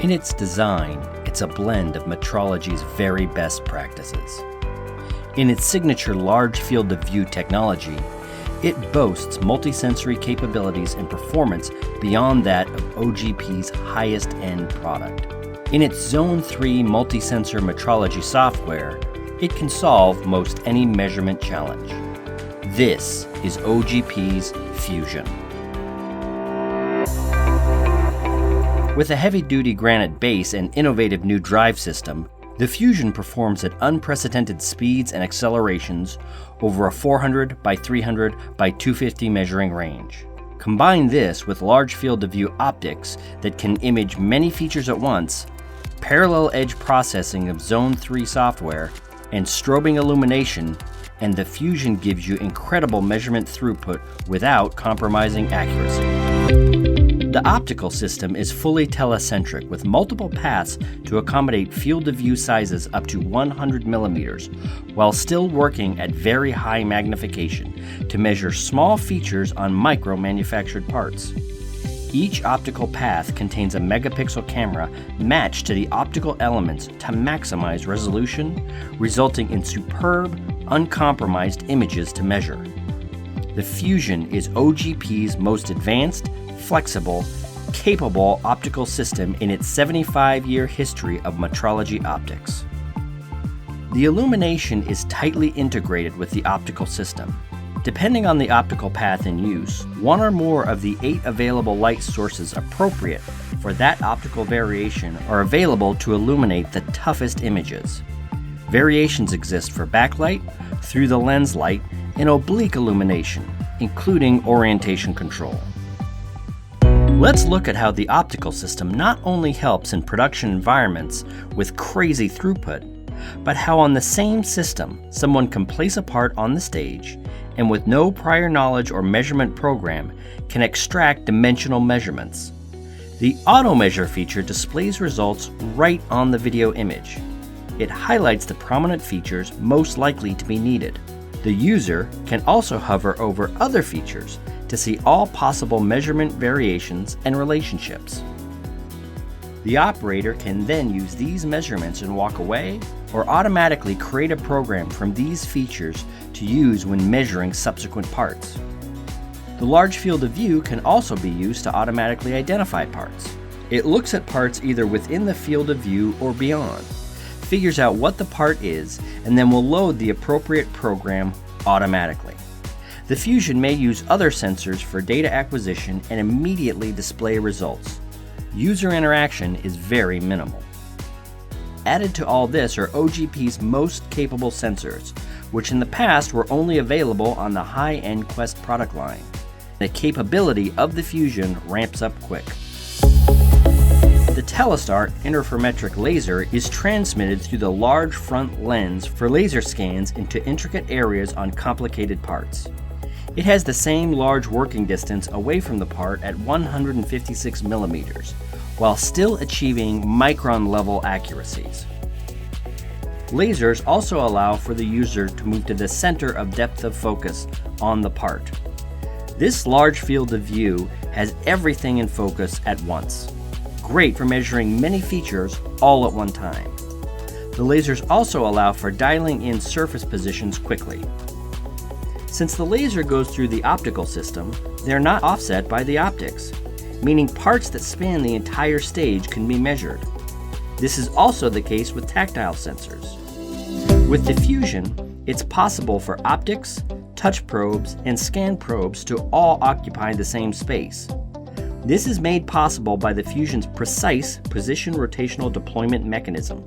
In its design, it's a blend of metrology's very best practices. In its signature large field of view technology, it boasts multisensory capabilities and performance beyond that of OGP's highest-end product. In its Zone 3 multisensor metrology software, it can solve most any measurement challenge. This is OGP's Fusion. With a heavy-duty granite base and innovative new drive system, the Fusion performs at unprecedented speeds and accelerations over a 400 by 300 by 250 measuring range. Combine this with large field of view optics that can image many features at once, parallel edge processing of Zone 3 software, and strobing illumination, and the Fusion gives you incredible measurement throughput without compromising accuracy. The optical system is fully telecentric with multiple paths to accommodate field of view sizes up to 100 millimeters, while still working at very high magnification to measure small features on micro-manufactured parts. Each optical path contains a megapixel camera matched to the optical elements to maximize resolution, resulting in superb, uncompromised images to measure. The Fusion is OGP's most advanced, flexible, capable optical system in its 75-year history of metrology optics. The illumination is tightly integrated with the optical system. Depending on the optical path in use, one or more of the 8 available light sources appropriate for that optical variation are available to illuminate the toughest images. Variations exist for backlight, through the lens light, and oblique illumination, including orientation control. Let's look at how the optical system not only helps in production environments with crazy throughput, but how on the same system someone can place a part on the stage and with no prior knowledge or measurement program can extract dimensional measurements. The Auto Measure feature displays results right on the video image. It highlights the prominent features most likely to be needed. The user can also hover over other features to see all possible measurement variations and relationships. The operator can then use these measurements and walk away, or automatically create a program from these features to use when measuring subsequent parts. The large field of view can also be used to automatically identify parts. It looks at parts either within the field of view or beyond, figures out what the part is, and then will load the appropriate program automatically. The Fusion may use other sensors for data acquisition and immediately display results. User interaction is very minimal. Added to all this are OGP's most capable sensors, which in the past were only available on the high-end Quest product line. The capability of the Fusion ramps up quick. The Telestar interferometric laser is transmitted through the large front lens for laser scans into intricate areas on complicated parts. It has the same large working distance away from the part at 156 millimeters, while still achieving micron-level accuracies. Lasers also allow for the user to move to the center of depth of focus on the part. This large field of view has everything in focus at once. Great for measuring many features all at one time. The lasers also allow for dialing in surface positions quickly. Since the laser goes through the optical system, they are not offset by the optics, meaning parts that span the entire stage can be measured. This is also the case with tactile sensors. With the Fusion, it's possible for optics, touch probes, and scan probes to all occupy the same space. This is made possible by the Fusion's precise position rotational deployment mechanism,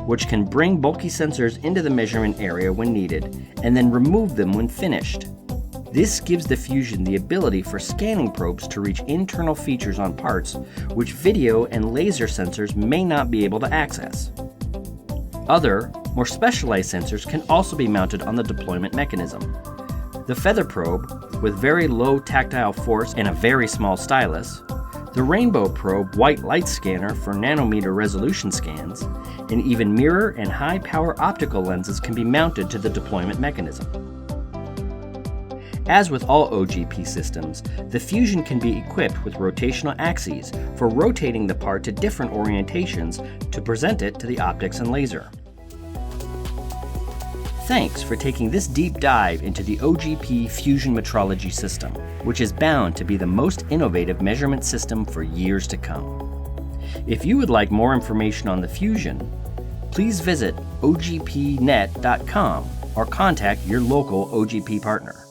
which can bring bulky sensors into the measurement area when needed and then remove them when finished. This gives the Fusion the ability for scanning probes to reach internal features on parts which video and laser sensors may not be able to access. Other, more specialized sensors can also be mounted on the deployment mechanism. The feather probe, with very low tactile force and a very small stylus, the rainbow probe white light scanner for nanometer resolution scans, and even mirror and high-power optical lenses can be mounted to the deployment mechanism. As with all OGP systems, the Fusion can be equipped with rotational axes for rotating the part to different orientations to present it to the optics and laser. Thanks for taking this deep dive into the OGP Fusion metrology system, which is bound to be the most innovative measurement system for years to come. If you would like more information on the Fusion, please visit ogpnet.com or contact your local OGP partner.